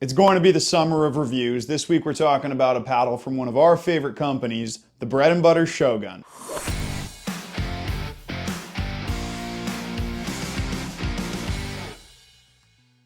It's going to be the summer of reviews. This week we're talking about a paddle from one of our favorite companies, the Bread Butter Shogun.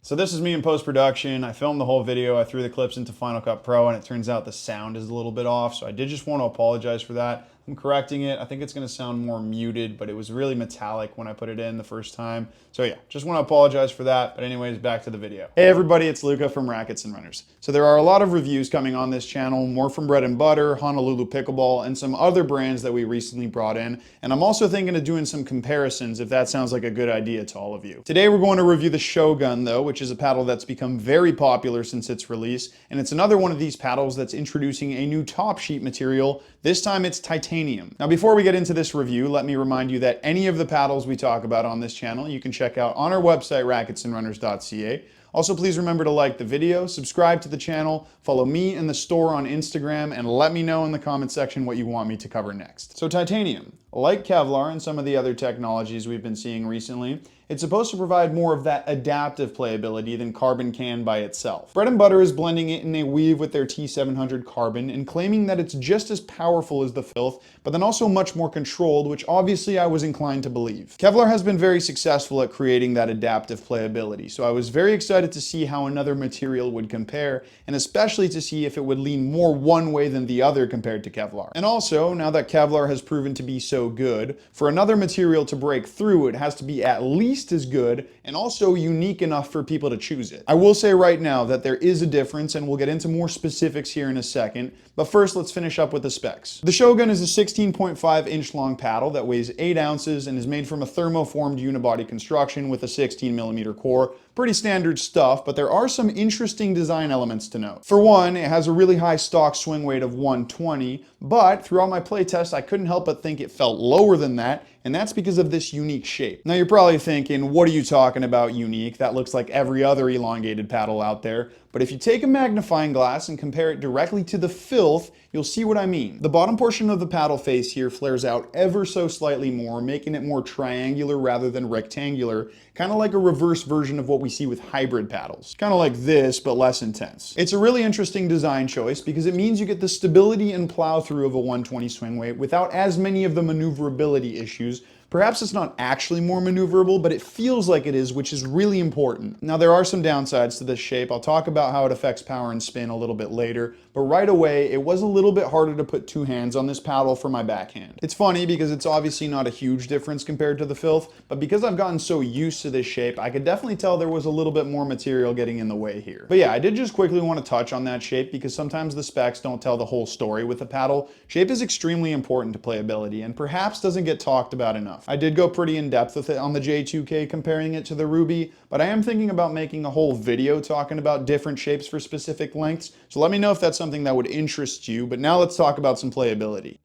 So this is me in post-production. I filmed the whole video, I threw the clips into Final Cut Pro, and it turns out the sound is a little bit off, so I did just want to apologize for that. I'm correcting it. I think it's going to sound more muted, but it was really metallic when I put it in the first time. So yeah, just want to apologize for that. But anyways, back to the video. Hey everybody, it's Luca from Rackets Runners. So there are a lot of reviews coming on this channel, more from Bread Butter, Honolulu Pickleball, and some other brands that we recently brought in. And I'm also thinking of doing some comparisons if that sounds like a good idea to all of you. Today we're going to review the Shogun though, which is a paddle that's become very popular since its release. And it's another one of these paddles that's introducing a new top sheet material. This time it's titanium. Now before we get into this review, let me remind you that any of the paddles we talk about on this channel you can check out on our website, racketsandrunners.ca. Also, please remember to like the video, subscribe to the channel, follow me in the store on Instagram, and let me know in the comment section what you want me to cover next. So titanium, like Kevlar and some of the other technologies we've been seeing recently, it's supposed to provide more of that adaptive playability than carbon can by itself. Bread Butter is blending it in a weave with their T700 carbon and claiming that it's just as powerful as the filth, but then also much more controlled, which obviously I was inclined to believe. Kevlar has been very successful at creating that adaptive playability, so I was very excited to see how another material would compare, and especially to see if it would lean more one way than the other compared to Kevlar. And also, now that Kevlar has proven to be so good, for another material to break through, it has to be at least as good and also unique enough for people to choose it. I will say right now that there is a difference, and we'll get into more specifics here in a second, but first let's finish up with the specs. The Shogun is a 16.5 inch long paddle that weighs 8 ounces and is made from a thermoformed unibody construction with a 16mm core. Pretty standard stuff, but there are some interesting design elements to note. For one, it has a really high stock swing weight of 120, but throughout my playtest I couldn't help but think it felt lower than that, and that's because of this unique shape. Now you're probably thinking, what are you talking about unique? That looks like every other elongated paddle out there. But if you take a magnifying glass and compare it directly to the filth, you'll see what I mean. The bottom portion of the paddle face here flares out ever so slightly more, making it more triangular rather than rectangular, kind of like a reverse version of what we see with hybrid paddles. Kind of like this, but less intense. It's a really interesting design choice because it means you get the stability and plow through of a 120 swing weight without as many of the maneuverability issues. Perhaps it's not actually more maneuverable, but it feels like it is, which is really important. Now there are some downsides to this shape. I'll talk about how it affects power and spin a little bit later, but right away it was a little bit harder to put two hands on this paddle for my backhand. It's funny because it's obviously not a huge difference compared to the filth, but because I've gotten so used to this shape, I could definitely tell there was a little bit more material getting in the way here. But yeah, I did just quickly want to touch on that shape because sometimes the specs don't tell the whole story with the paddle. Shape is extremely important to playability and perhaps doesn't get talked about enough. I did go pretty in depth with it on the J2K comparing it to the Ruby, but I am thinking about making a whole video talking about different shapes for specific lengths, so let me know if that's something that would interest you. But now let's talk about some playability.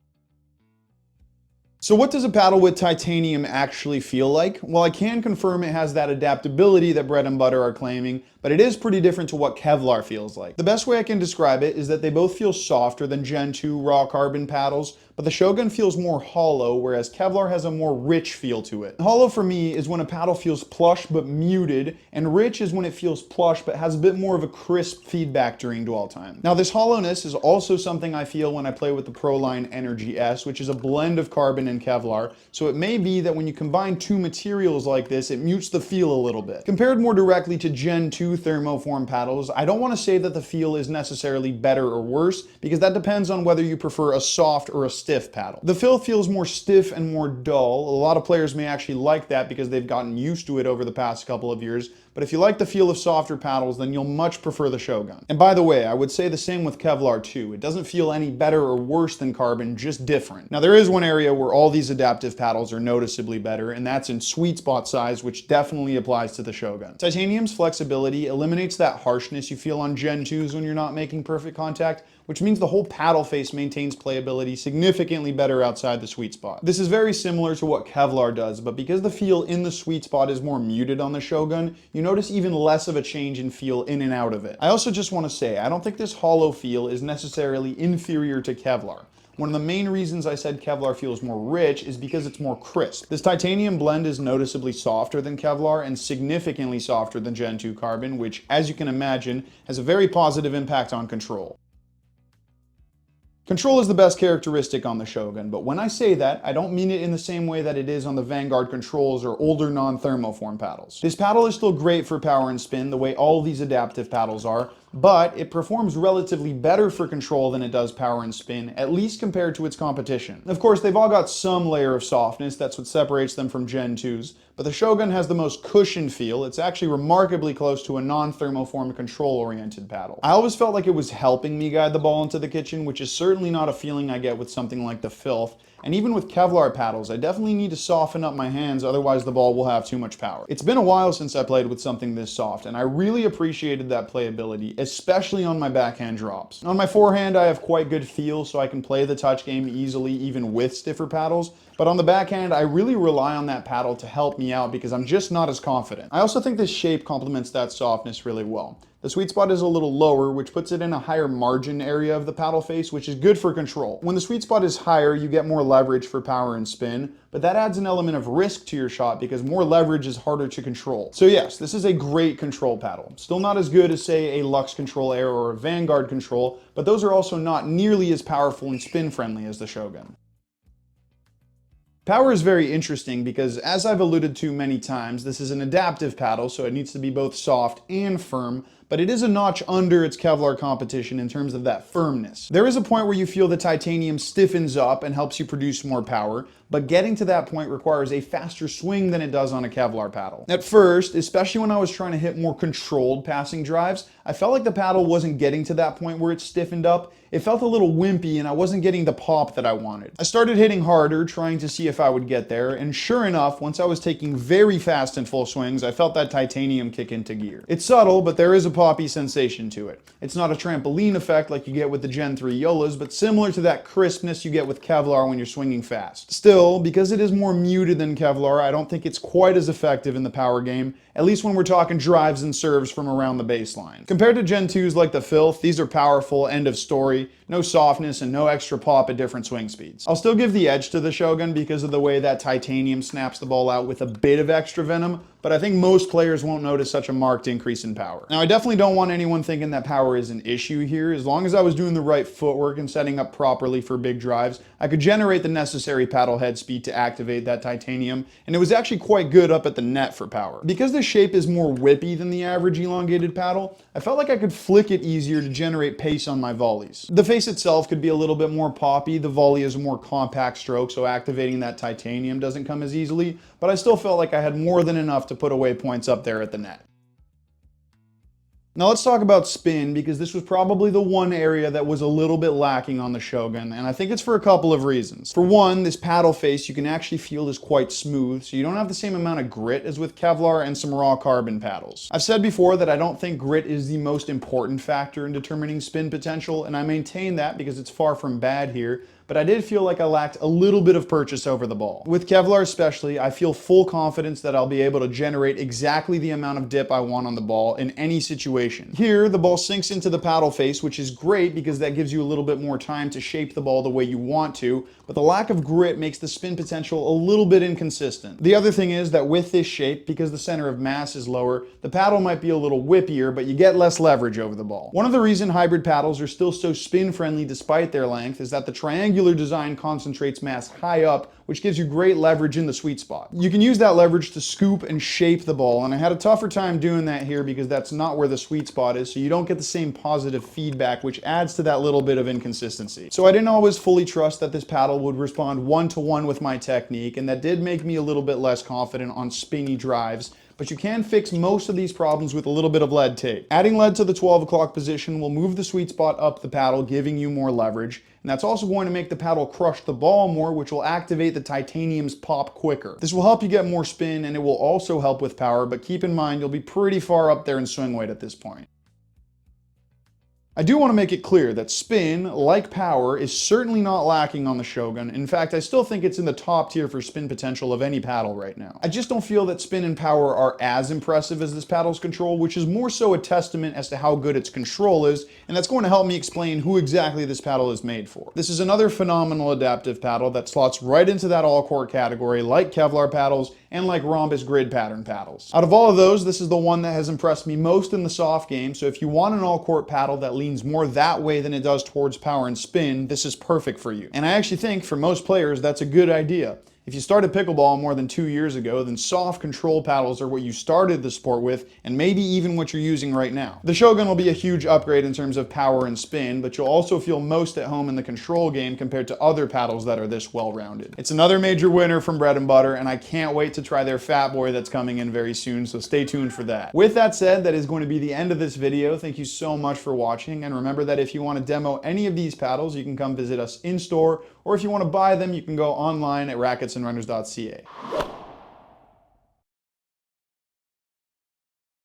So what does a paddle with titanium actually feel like? Well, I can confirm it has that adaptability that Bread Butter are claiming, but it is pretty different to what Kevlar feels like. The best way I can describe it is that they both feel softer than Gen 2 raw carbon paddles, but the Shogun feels more hollow, whereas Kevlar has a more rich feel to it. Hollow for me is when a paddle feels plush but muted, and rich is when it feels plush but has a bit more of a crisp feedback during dwell time. Now this hollowness is also something I feel when I play with the Proline Energy S, which is a blend of carbon and Kevlar, so it may be that when you combine two materials like this, it mutes the feel a little bit. Compared more directly to Gen 2 thermoform paddles, I don't want to say that the feel is necessarily better or worse, because that depends on whether you prefer a soft or a stiff paddle. The feel feels more stiff and more dull. A lot of players may actually like that because they've gotten used to it over the past couple of years, but if you like the feel of softer paddles, then you'll much prefer the Shogun. And by the way, I would say the same with Kevlar too. It doesn't feel any better or worse than carbon, just different. Now there is one area where all these adaptive paddles are noticeably better, and that's in sweet spot size, which definitely applies to the Shogun. Titanium's flexibility eliminates that harshness you feel on Gen 2s when you're not making perfect contact, which means the whole paddle face maintains playability significantly better outside the sweet spot. This is very similar to what Kevlar does, but because the feel in the sweet spot is more muted on the Shogun, you notice even less of a change in feel in and out of it. I also just want to say, I don't think this hollow feel is necessarily inferior to Kevlar. One of the main reasons I said Kevlar feels more rich is because it's more crisp. This titanium blend is noticeably softer than Kevlar and significantly softer than Gen 2 carbon, which, as you can imagine, has a very positive impact on control. Control is the best characteristic on the Shogun, but when I say that, I don't mean it in the same way that it is on the Vanguard controls or older non-thermoform paddles. This paddle is still great for power and spin, the way all these adaptive paddles are, but it performs relatively better for control than it does power and spin, at least compared to its competition. Of course, they've all got some layer of softness, that's what separates them from Gen 2s, but the Shogun has the most cushioned feel. It's actually remarkably close to a non-thermoform control-oriented paddle. I always felt like it was helping me guide the ball into the kitchen, which is certainly not a feeling I get with something like the Filth. And even with Kevlar paddles, I definitely need to soften up my hands, otherwise the ball will have too much power. It's been a while since I played with something this soft, and I really appreciated that playability, especially on my backhand drops. On my forehand, I have quite good feel, so I can play the touch game easily even with stiffer paddles, but on the backhand, I really rely on that paddle to help me out because I'm just not as confident. I also think this shape complements that softness really well. The sweet spot is a little lower, which puts it in a higher margin area of the paddle face, which is good for control. When the sweet spot is higher, you get more leverage for power and spin, but that adds an element of risk to your shot because more leverage is harder to control. So yes, this is a great control paddle. Still not as good as, say, a Lux Control Air or a Vanguard Control, but those are also not nearly as powerful and spin-friendly as the Shogun. Power is very interesting because, as I've alluded to many times, this is an adaptive paddle, so it needs to be both soft and firm, but it is a notch under its Kevlar competition in terms of that firmness. There is a point where you feel the titanium stiffens up and helps you produce more power, but getting to that point requires a faster swing than it does on a Kevlar paddle. At first, especially when I was trying to hit more controlled passing drives, I felt like the paddle wasn't getting to that point where it stiffened up. It felt a little wimpy and I wasn't getting the pop that I wanted. I started hitting harder, trying to see if I would get there, and sure enough, once I was taking very fast and full swings, I felt that titanium kick into gear. It's subtle, but there is a poppy sensation to it. It's not a trampoline effect like you get with the Gen 3 Yolas, but similar to that crispness you get with Kevlar when you're swinging fast. Still, because it is more muted than Kevlar, I don't think it's quite as effective in the power game, at least when we're talking drives and serves from around the baseline. Compared to Gen 2s like the Filth, these are powerful, end of story, no softness and no extra pop at different swing speeds. I'll still give the edge to the Shogun because of the way that titanium snaps the ball out with a bit of extra venom, but I think most players won't notice such a marked increase in power. Now, I definitely don't want anyone thinking that power is an issue here. As long as I was doing the right footwork and setting up properly for big drives, I could generate the necessary paddle head speed to activate that titanium, and it was actually quite good up at the net for power. Because the shape is more whippy than the average elongated paddle, I felt like I could flick it easier to generate pace on my volleys. The face itself could be a little bit more poppy. The volley is a more compact stroke, so activating that titanium doesn't come as easily, but I still felt like I had more than enough to put away points up there at the net. Now let's talk about spin, because this was probably the one area that was a little bit lacking on the Shogun, and I think it's for a couple of reasons. For one, this paddle face you can actually feel is quite smooth, so you don't have the same amount of grit as with Kevlar and some raw carbon paddles. I've said before that I don't think grit is the most important factor in determining spin potential, and I maintain that because it's far from bad here, but I did feel like I lacked a little bit of purchase over the ball. With Kevlar especially, I feel full confidence that I'll be able to generate exactly the amount of dip I want on the ball in any situation. Here, the ball sinks into the paddle face, which is great because that gives you a little bit more time to shape the ball the way you want to, but the lack of grit makes the spin potential a little bit inconsistent. The other thing is that with this shape, because the center of mass is lower, the paddle might be a little whippier, but you get less leverage over the ball. One of the reasons hybrid paddles are still so spin friendly despite their length is that the triangular design concentrates mass high up, which gives you great leverage in the sweet spot. You can use that leverage to scoop and shape the ball, and I had a tougher time doing that here because that's not where the sweet spot is, so you don't get the same positive feedback, which adds to that little bit of inconsistency. So I didn't always fully trust that this paddle would respond one-to-one with my technique, and that did make me a little bit less confident on spinny drives, but you can fix most of these problems with a little bit of lead tape. Adding lead to the 12 o'clock position will move the sweet spot up the paddle, giving you more leverage, and that's also going to make the paddle crush the ball more, which will activate the titanium's pop quicker. This will help you get more spin, and it will also help with power, but keep in mind you'll be pretty far up there in swing weight at this point. I do want to make it clear that Spin, like Power, is certainly not lacking on the Shogun. In fact, I still think it's in the top tier for spin potential of any paddle right now. I just don't feel that Spin and Power are as impressive as this paddle's control, which is more so a testament as to how good its control is, and that's going to help me explain who exactly this paddle is made for. This is another phenomenal adaptive paddle that slots right into that all-core category, like Kevlar paddles and like rhombus grid pattern paddles. Out of all of those, this is the one that has impressed me most in the soft game, so if you want an all-court paddle that leans more that way than it does towards Power and Spin, this is perfect for you. And I actually think for most players that's a good idea. If you started pickleball more than 2 years ago, then soft control paddles are what you started the sport with, and maybe even what you're using right now. The Shogun will be a huge upgrade in terms of power and spin, but you'll also feel most at home in the control game compared to other paddles that are this well-rounded. It's another major winner from Bread Butter, and I can't wait to try their Fat Boy that's coming in very soon, so stay tuned for that. With that said, that is going to be the end of this video. Thank you so much for watching, and remember that if you want to demo any of these paddles, you can come visit us in store, or if you want to buy them, you can go online at racketsandrunners.ca.